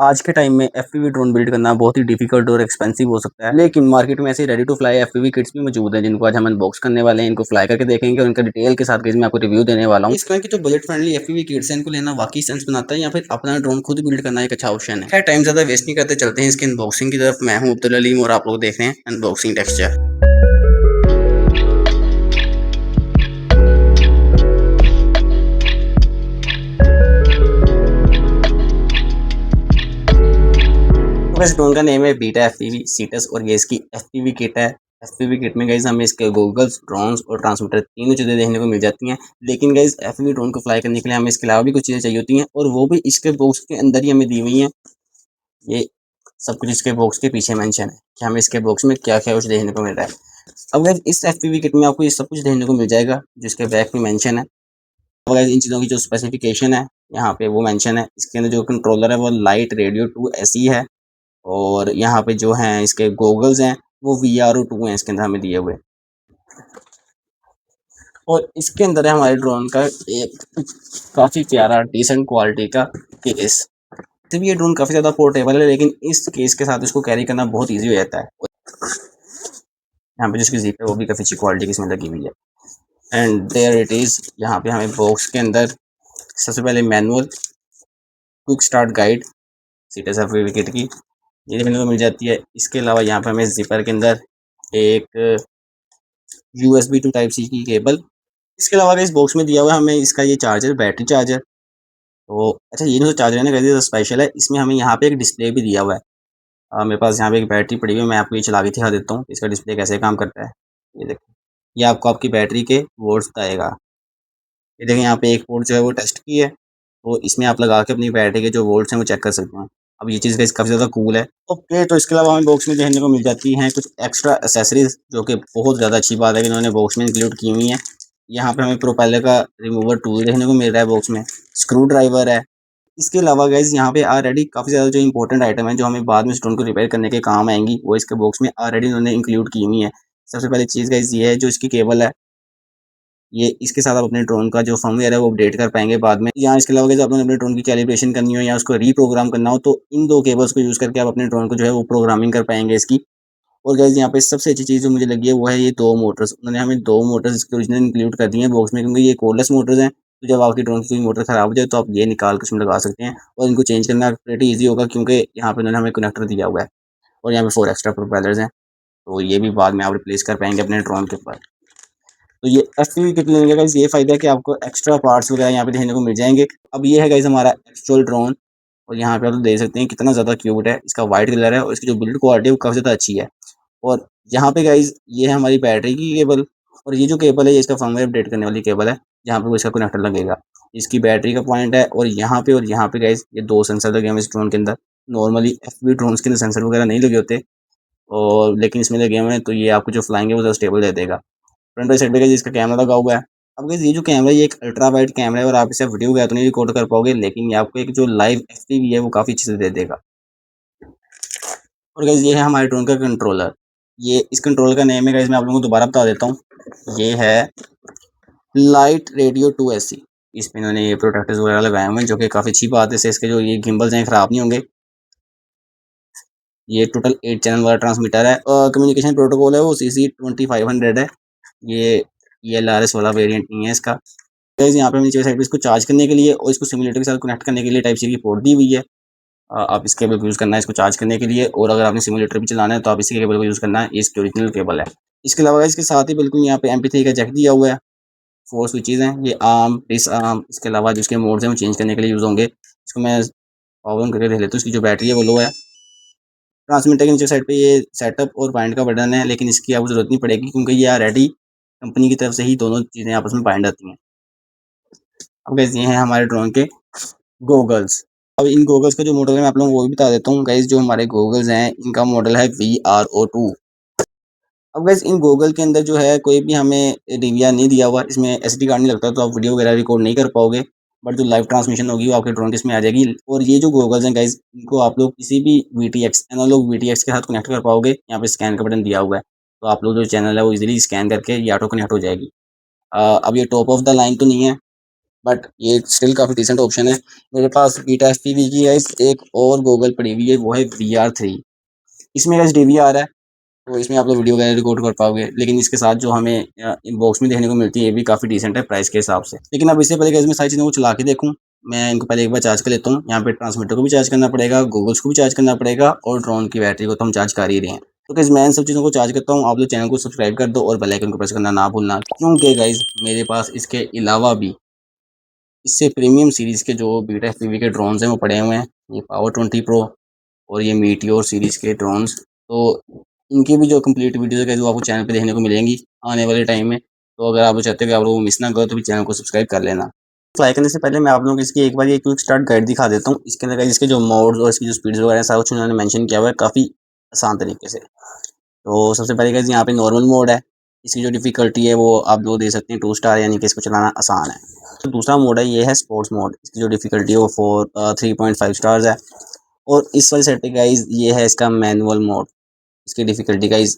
आज के टाइम में एफपीवी ड्रोन बिल्ड करना बहुत ही डिफिकल्ट और एक्सपेंसिव हो सकता है, लेकिन मार्केट में ऐसे ready to fly FPV kits भी मौजूद हैं जिनको आज हम अनबॉक्स करने वाले हैं। इनको फ्लाई करके देखेंगे और इनका डिटेल के साथ मैं आपको रिव्यू देने वाला हूँ। इस तरह की जो बजट फ्रेंडली एफपीवी किट्स हैं इनको लेना वाकई सेंस बनाता है या फिर अपना ड्रोन खुद बिल्ड करना एक अच्छा ऑप्शन है। खैर टाइम ज्यादा वेस्ट नहीं करते, चलते हैं इसके अनबॉक्सिंग की तरफ। मैं हूँ अब्दुल अलीम और आप लोग देख रहे हैं अनबॉक्सिंग टेक्सचर। इस ड्रोन का नेम है बीटा एफपीवी सीटस और ये इसकी एफपीवी किट है। एफपीवी किट में गाइज हमें इसके गॉगल्स, ड्रोन्स और ट्रांसमीटर तीनों चीज़ें देखने को मिल जाती हैं। लेकिन गाइज एफपीवी ड्रोन को फ्लाई करने के लिए हमें इसके अलावा भी कुछ चीज़ें चाहिए होती हैं और वो भी इसके बॉक्स के अंदर ही हमें दी हुई हैं। ये सब कुछ इसके बॉक्स के पीछे मेंशन है कि हमें इसके बॉक्स में क्या क्या कुछ देखने को मिल रहा है। अब गाइज इस एफपीवी किट में आपको ये सब कुछ देखने को मिल जाएगा जिसके बैक में मेंशन है। अब गाइज इन चीज़ों की जो स्पेसिफिकेशन है यहाँ पे वो मेंशन है। इसके अंदर जो कंट्रोलर है वो लाइट रेडियो 2 एसई है और यहाँ पे जो हैं इसके गॉगल्स हैं वो VRO2 हैं इसके अंदर हमें दिए हुए। और इसके अंदर है हमारे ड्रोन का एक काफ़ी प्यारा डिसेंट क्वालिटी का केस। तभी ये ड्रोन काफ़ी ज़्यादा पोर्टेबल है, लेकिन इस केस के साथ इसको कैरी करना बहुत ईजी हो जाता है। यहाँ पे जिसकी जिप है वो भी काफ़ी अच्छी क्वालिटी की इसमें लगी हुई है। And there it is. यहाँ पे हमें बॉक्स के अंदर सबसे पहले मैनुअल, क्विक स्टार्ट गाइड सीटा सर्टिफिकेट की ये देखने को मिल जाती है। इसके अलावा यहाँ पे हमें जिपर के अंदर एक USB टू टाइप सी की केबल। इसके अलावा इस बॉक्स में दिया हुआ है हमें इसका ये चार्जर, बैटरी चार्जर। तो अच्छा, ये जो चार्जर है ना कैसे स्पेशल है, इसमें हमें यहाँ पे एक डिस्प्ले भी दिया हुआ है। मेरे पास यहाँ पे एक बैटरी पड़ी हुई है, मैं आपको ये चला के दिखा देता हूँ इसका डिस्प्ले कैसे काम करता है। ये देखिए, ये आपको आपकी बैटरी के वोल्ट्स बताएगा। ये देखिए यहाँ पे एक पोर्ट जो है वो टेस्ट की है, तो इसमें आप लगा के अपनी बैटरी के जो वोल्ट्स हैं वो चेक कर सकते हैं। अब ये चीज़ गाइस काफ़ी ज़्यादा कूल है। ओके, तो इसके अलावा हमें बॉक्स में देखने को मिल जाती हैं कुछ एक्स्ट्रा एसेसरीज जो कि बहुत ज़्यादा अच्छी बात है कि इन्होंने बॉक्स में इंक्लूड की हुई हैं। यहाँ पे हमें प्रोपेलर का रिमूवर टूल देखने को मिल रहा है बॉक्स में, स्क्रू ड्राइवर है। इसके अलावा गाइस यहाँ पे ऑलरेडी काफ़ी ज़्यादा जो इंपॉर्टेंट आइटम है जो हमें बाद में ड्रोन को रिपेयर करने के काम आएंगी वो इसके बॉक्स में ऑलरेडी उन्होंने इंक्लूड की हुई है। सबसे पहली चीज़ गाइस ये है जो इसकी केबल है, ये इसके साथ आप अपने ड्रोन का जो फर्मवेयर है वो अपडेट कर पाएंगे बाद में। या इसके अलावा अगर आपने अपने ड्रोन की कैलिब्रेशन करनी हो या उसको रीप्रोग्राम करना हो तो इन दो केबल्स को यूज़ करके आप अपने ड्रोन को जो है वो प्रोग्रामिंग कर पाएंगे इसकी। और गाइस यहाँ पे सबसे अच्छी चीज़ जो मुझे लगी है वो है ये दो मोटर्स। उन्होंने हमें दो मोटर्स इसके ओरिजिनल इंक्लूड कर दी हैं बॉक्स में, क्योंकि ये कोर्डलेस मोटर्स हैं। तो जब आपकी ड्रोन की कोई मोटर ख़राब हो जाए तो आप ये निकाल के उसमें लगा सकते हैं और इनको चेंज करना प्रेटी ईजी होगा, क्योंकि यहाँ पे उन्होंने हमें कनेक्टर दिया हुआ है और यहाँ पे 4 एक्स्ट्रा प्रोपेलर्स हैं। तो ये भी बाद में आप रिप्लेस कर पाएंगे अपने ड्रोन के ऊपर। तो ये एफपीवी किट लेने का गाइस ये फ़ायदा है कि आपको एक्स्ट्रा पार्ट्स वगैरह यहाँ पे देखने को मिल जाएंगे। अब ये है गाइस हमारा एक्चुअल ड्रोन और यहाँ पे आप देख सकते हैं कितना ज़्यादा क्यूट है। इसका वाइट कलर है और इसकी जो बिल्ड क्वालिटी है वो काफ़ी ज़्यादा अच्छी है। और यहाँ पे गाइस ये है हमारी बैटरी की केबल और ये जो केबल है ये इसका फर्मवेयर अपडेट करने वाली केबल है जहाँ पे वो इसका कनेक्टर लगेगा। इसकी बैटरी का पॉइंट है और यहाँ पे गाइस ये दो सेंसर लगे हैं इस ड्रोन के अंदर। नॉर्मली एफपीवी ड्रोन्स के अंदर सेंसर वगैरह नहीं लगे होते और लेकिन इसमें लगे हुए हैं, तो ये आपको जो फ्लाइंग है वो ज़्यादा स्टेबल दे देगा। फ्रंट वाली साइड पे गाइस इसका कैमरा लगा हुआ है। अब गाइस ये जो कैमरा है ये एक अल्ट्रा वाइड कैमरा है और आप इसे वीडियो वगैरह तो नहीं रिकॉर्ड कर पाओगे, लेकिन ये आपको एक जो लाइव एफपीवी है वो काफ़ी अच्छे से दे देगा। और गाइस ये है हमारे ड्रोन का कंट्रोलर। ये इस कंट्रोलर का नेम है गाइस, मैं आप लोगों को दोबारा बता देता हूँ। ये है लाइट रेडियो 2 एसई। इसमें इन्होंने ये प्रोटेक्टर्स वगैरह लगाए हुए हैं जो कि काफ़ी अच्छी बात है, इससे इसके जो ये गिम्बल्स हैं ख़राब नहीं होंगे। ये टोटल 8 चैनल वाला ट्रांसमीटर है और कम्युनिकेशन प्रोटोकॉल है वो CC2500 है। ये ELRS वाला वेरिएंट नहीं है इसका। गाइस यहाँ पे हम नीचे साइड पे इसको चार्ज करने के लिए और इसको सिम्युलेटर के साथ कनेक्ट करने के लिए टाइप सी की पोर्ट दी हुई है। आप इस केबल को यूज़ करना है इसको चार्ज करने के लिए, और अगर आपने सिम्युलेटर भी चलाना है तो आप इसी केबल को यूज़ करना है, ये इसकी ओरिजिनल केबल है। इसके अलावा इसके साथ ही बिल्कुल यहाँ पे MP3 का जैक दिया हुआ है। 4 स्विचेज़ हैं, ये आर्म, डिसआर्म, इसके अलावा जो इसके मोड्स हैं वो चेंज करने के लिए यूज़ होंगे। इसको मैं पावर ऑन करके देख लेता हूँ। इसकी जो बैटरी है वो लो है। ट्रांसमीटर के नीचे साइड पे ये सेटअप और बाइंड का बटन है, लेकिन इसकी आपको ज़रूरत नहीं पड़ेगी क्योंकि ये ऑलरेडी कंपनी की तरफ से ही दोनों चीज़ें आपस में बाइंड आती हैं। अब गाइस ये हैं हमारे ड्रोन के गॉगल्स। अब इन गॉगल्स का जो मॉडल है मैं आप लोगों को वो भी बता देता हूँ गाइस। जो हमारे गॉगल्स हैं इनका मॉडल है VRO2। अब गाइस इन गॉगल के अंदर जो है कोई भी हमें DVR नहीं दिया हुआ, इसमें SD कार्ड नहीं लगता, तो आप वीडियो वगैरह रिकॉर्ड नहीं कर पाओगे। बट जो लाइव ट्रांसमिशन होगी वो आपके ड्रोन के इसमें आ जाएगी। और ये जो गॉगल्स हैं गाइस इनको आप लोग किसी भी VTX एनालॉग VTX के साथ कनेक्ट कर पाओगे। यहाँ पे स्कैन का बटन दिया हुआ है, तो आप लोग जो चैनल है वो इजीली स्कैन करके ये ऑटो कनेक्ट हो जाएगी। अब ये टॉप ऑफ द लाइन तो नहीं है, बट ये स्टिल काफ़ी डिसेंट ऑप्शन है। मेरे पास बीटा FPV की गाइस एक और गॉगल पड़ी हुई है, वो है VR3। इसमें गाइस DVR है, तो इसमें आप लोग वीडियो वगैरह रिकॉर्ड कर पाओगे, लेकिन इसके साथ जो हमें बॉक्स में देखने को मिलती है ये भी काफ़ी डिसेंट है प्राइस के हिसाब से। लेकिन अब इससे पहले गाइस मैं सारी चीज़ों को चला के देखूँ, मैं इनको पहले एक बार चार्ज कर लेता हूँ। यहाँ पे ट्रांसमीटर को भी चार्ज करना पड़ेगा, गूगल्स को भी चार्ज करना पड़ेगा और ड्रोन की बैटरी को तो हम चार्ज कर ही रहे हैं। तो गाइस मैं इन सब चीज़ों को चार्ज करता हूँ, आप लोग चैनल को सब्सक्राइब कर दो और बेल आइकन को प्रेस करना ना भूलना, क्योंकि गाइस मेरे पास इसके अलावा भी इससे प्रीमियम सीरीज़ के जो बीटा FPV के ड्रोन्स हैं वो पड़े हुए हैं। ये पावर 20 प्रो और ये मीटियोर सीरीज़ के ड्रोन्स, तो इनकी भी जो कंप्लीट वीडियोज़ है वो आपको चैनल पे देखने को मिलेंगी आने वाले टाइम में। तो अगर आप चाहते हो कि आप लोग मिस ना करो तो भी चैनल को सब्सक्राइब कर लेना। फ्लाई करने से पहले मैं आप लोगों को इसकी एक बार ये क्विक स्टार्ट गाइड दिखा देता हूँ। इसके अंदर इसके जो मोड्स और इसकी जो स्पीड्स वगैरह है सारा कुछ उन्होंने मेंशन किया हुआ है काफ़ी आसान तरीके से। तो सबसे पहले गाइस यहाँ पे नॉर्मल मोड है, इसकी जो डिफ़िकल्टी है वो आप लोग दे सकते हैं 2 स्टार, यानी कि इसको चलाना आसान है। तो दूसरा मोड है ये है स्पोर्ट्स मोड, इसकी जो डिफ़िकल्टी है वो 3.5 स्टार्स है। और इस वाली सेट पे गाइस ये है इसका मैनुअल मोड, इसकी difficulty guys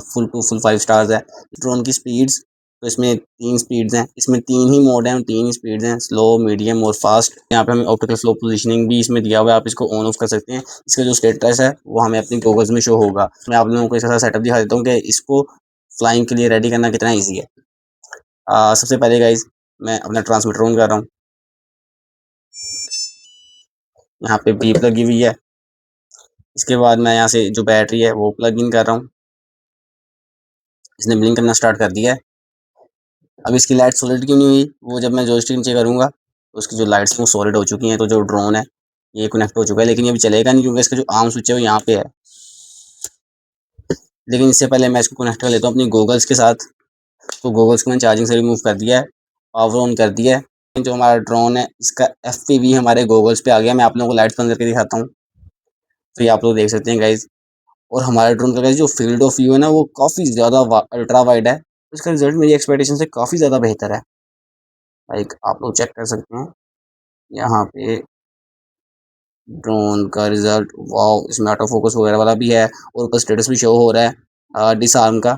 full to full 5 stars है। ड्रोन की स्पीड्स, तो इसमें 3 स्पीड्स हैं, इसमें 3 ही मोड हैं और 3 ही स्पीड्स हैं, स्लो, मीडियम और फास्ट। यहाँ पे हमें ऑप्टिकल फ्लो पोजीशनिंग भी इसमें दिया हुआ है, आप इसको ऑन ऑफ कर सकते हैं। इसका जो स्टेटस है वो हमें अपनी गॉगल्स में शो होगा। मैं आप लोगों को इसका सेटअप दिखा देता हूँ कि इसको फ्लाइंग के लिए रेडी करना कितना ईजी है। सबसे पहले गाइस मैं अपना ट्रांसमीटर ऑन कर रहा हूँ, यहाँ पे बीप लगी हुई है। इसके बाद मैं यहाँ से जो बैटरी है वो प्लग इन कर रहा हूँ, इसने ब्लिंक करना स्टार्ट कर दिया है। अब इसकी लाइट सॉलिड क्यों नहीं हुई, वो जब मैं जॉयस्टिक नीचे करूँगा तो उसकी जो लाइट्स हैं वो सॉलिड हो चुकी हैं। तो जो ड्रोन है ये कनेक्ट हो चुका है, लेकिन ये अभी चलेगा नहीं क्योंकि इसका जो आर्म स्विच है वो यहाँ पे है। लेकिन इससे पहले मैं इसको कनेक्ट कर लेता हूँ अपनी गॉगल्स के साथ। तो गॉगल्स को मैंने चार्जिंग से रिमूव कर दिया है, पावर ऑन कर दिया है। जो हमारा ड्रोन है इसका FPV हमारे गॉगल्स पे आ गया। मैं आप लोगों को लाइट्स बंद करके दिखाता हूँ, तो ये आप लोग देख सकते हैं गाइज। और हमारे ड्रोन का गाइज जो फील्ड ऑफ व्यू है ना वो काफ़ी ज़्यादा अल्ट्रा वाइड है। इसका रिजल्ट मेरी एक्सपेक्टेशन से काफ़ी ज़्यादा बेहतर है। लाइक आप लोग चेक कर सकते हैं यहाँ पे ड्रोन का रिजल्ट, वाओ, इसमें ऑटो फोकस वगैरह वाला भी है और ऊपर स्टेटस भी शो हो रहा है डिसआर्म का।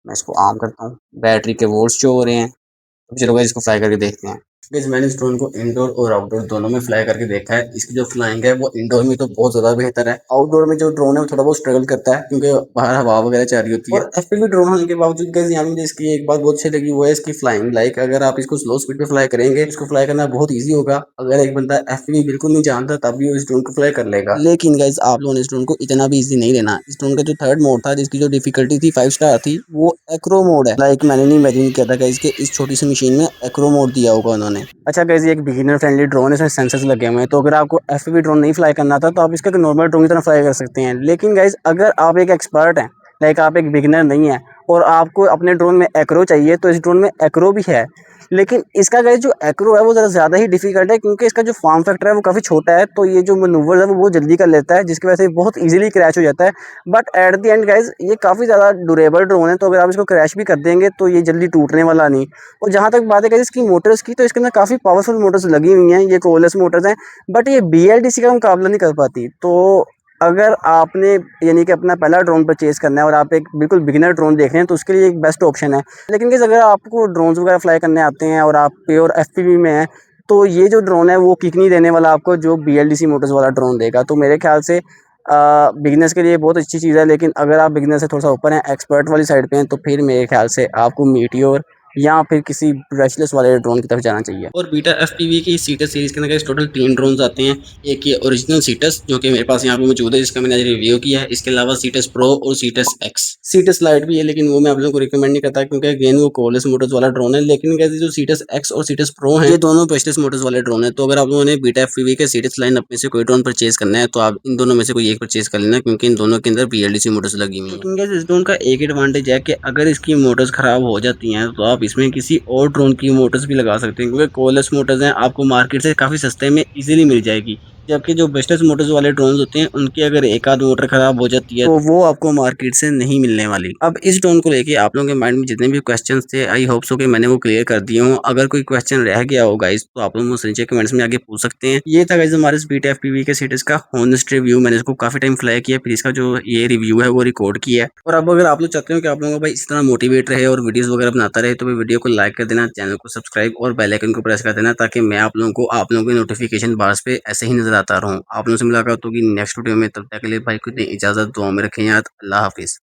मैं इसको आर्म करता हूँ, बैटरी के वोल्ट्स शो हो रहे हैं। तो चलो गाइस इसको फ्लाई करके देखते हैं। गाइस मैंने इस ड्रोन को इंडोर और आउटडोर दोनों में फ्लाई करके देखा है। इसकी जो फ्लाइंग है वो इंडोर में तो बहुत ज़्यादा बेहतर है। आउटडोर में जो ड्रोन है वो थोड़ा बहुत स्ट्रगल करता है क्योंकि बाहर हवा वगैरह चाह रही होती है। और FPV ड्रोन होने के बावजूद गाइस यहाँ मुझे इसकी एक बात बहुत अच्छी लगी, वो है इसकी फ्लाइंग। लाइक अगर आप इसको स्लो स्पीड पे फ्लाई करेंगे, इसको फ्लाई करना बहुत ईजी होगा। अगर एक बंदा FPV बिल्कुल नहीं जानता तब भी वो इस ड्रोन को फ्लाई कर लेगा। लेकिन गाइस आप लोगों ने इस ड्रोन को इतना भी ईजी नहीं लेना। इस ड्रोन का जो थर्ड मोड था जिसकी जो डिफिकल्टी थी 5 स्टार थी, वो एक्रो मोड है। लाइक मैंने नहीं इमेजिन किया था गाइस कि इस छोटी सी मशीन में एक्रो मोड दिया होगा उन्होंने। अच्छा गाइस ये एक बिगिनर फ्रेंडली ड्रोन है, इसमें सेंसर्स लगे हुए हैं। तो अगर आपको FPV ड्रोन नहीं फ्लाई करना था तो आप इसका नॉर्मल ड्रोन की तरह फ्लाई कर सकते हैं। लेकिन गाइस अगर आप एक एक्सपर्ट हैं, लाइक आप एक बिगिनर नहीं है और आपको अपने ड्रोन में एक्रो चाहिए, तो इस ड्रोन में एक्रो भी है। लेकिन इसका गाइस जो एक्रो है वो ज़रा ज़्यादा ही डिफिकल्ट है क्योंकि इसका जो फॉर्म फैक्टर है वो काफ़ी छोटा है। तो ये जो मैनूवर है वो बहुत जल्दी कर लेता है, जिसकी वजह से बहुत ईजिली क्रैश हो जाता है। But at the end guys ये काफ़ी ज़्यादा ड्यूरेबल ड्रोन है, तो अगर आप इसको क्रैश भी कर देंगे तो ये जल्दी टूटने वाला नहीं। और जहाँ तक बात है गाइस इसकी मोटर्स की, तो इसके अंदर काफ़ी पावरफुल मोटर्स लगी हुई हैं, ये कोरलेस मोटर्स हैं। बट ये BLDC का मुकाबला नहीं कर पाती। तो अगर आपने यानी कि अपना पहला ड्रोन परचेज़ करना है और आप एक बिल्कुल बिगिनर ड्रोन देख रहे हैं तो उसके लिए एक बेस्ट ऑप्शन है। लेकिन गाइस अगर आपको ड्रोन्स वगैरह फ्लाई करने आते हैं और आप प्योर FPV में हैं, तो ये जो ड्रोन है वो किक नहीं देने वाला आपको जो BLDC मोटर्स वाला ड्रोन देगा। तो मेरे ख्याल से बिगिनर्स के लिए बहुत अच्छी चीज़ है। लेकिन अगर आप बिगिनर से थोड़ा सा ऊपर हैं, एक्सपर्ट वाली साइड पे हैं, तो फिर मेरे ख्याल से आपको मीटियोर या फिर किसी ब्रशलेस वाले ड्रोन की तरफ जाना चाहिए। और बीटा FPV की सीटस सीरीज़ के अंदर टोटल 3 ड्रोन्स आते हैं। एक ये ओरिजिनल सीटस जो कि मेरे पास यहाँ पे मौजूद है, जिसका मैंने आज रिव्यू किया है। इसके अलावा सीटस प्रो और सीटस एक्स। सीटस लाइट भी है लेकिन वो मैं आप लोगों को रिकमेंड नहीं करता क्योंकि अगेन वो कोरलेस मोटर्स वाला ड्रोन है। लेकिन कैसे जो सीटस एक्स और सीटस प्रो है ये दोनों ब्रशलेस मोटर्स वाले ड्रोन है। तो अगर आप लोगों ने बीटा FPV के सीटस लाइन में से कोई ड्रोन परचेज करना है तो आप इन दोनों में से कोई एक परचेज कर लेना, क्योंकि इन दोनों के अंदर BLDC मोटर्स लगी हुई हैं। इस ड्रोन का एक एडवांटेज है कि अगर इसकी मोटर्स खराब हो जाती हैं तो आप इसमें किसी और ड्रोन की मोटर्स भी लगा सकते हैं, क्योंकि कोरलेस मोटर्स हैं, आपको मार्केट से काफ़ी सस्ते में इजीली मिल जाएगी। जबकि जो ब्रशलेस मोटर्स वाले ड्रोन होते हैं उनकी अगर एक आध मोटर खराब हो जाती है तो वो आपको मार्केट से नहीं मिलने वाली। अब इस ड्रोन को लेके आप लोगों के माइंड में जितने भी क्वेश्चंस थे आई होप सो कि मैंने वो क्लियर कर दिए हों। अगर कोई क्वेश्चन रह गया हो गाइस तो आप लोग मुझसे नीचे कमेंट्स में आगे पूछ सकते हैं। ये था गाइस हमारे स्पीड एफपीवी के सीरीज का हॉनेस्ट रिव्यू। मैंने इसको काफी टाइम फ्लाई किया फिर इसका जो ये रिव्यू है वो रिकॉर्ड किया है। और अब अगर आप लोग चाहते हो कि आप लोगों को भाई इस तरह मोटिवेट रहे और वीडियोस वगैरह बनाता रहे तो भाई वीडियो को लाइक कर देना, चैनल को सब्सक्राइब और बेल आइकन को प्रेस कर देना ताकि मैं आप लोगों के नोटिफिकेशन बार्स पे ऐसे ही नजर आता रहूं। आप लोगों से मुलाकात होगी नेक्स्ट वीडियो में, तब तक के लिए भाई खुद इजाजत, दुआ में रखें याद। अल्लाह हाफिज।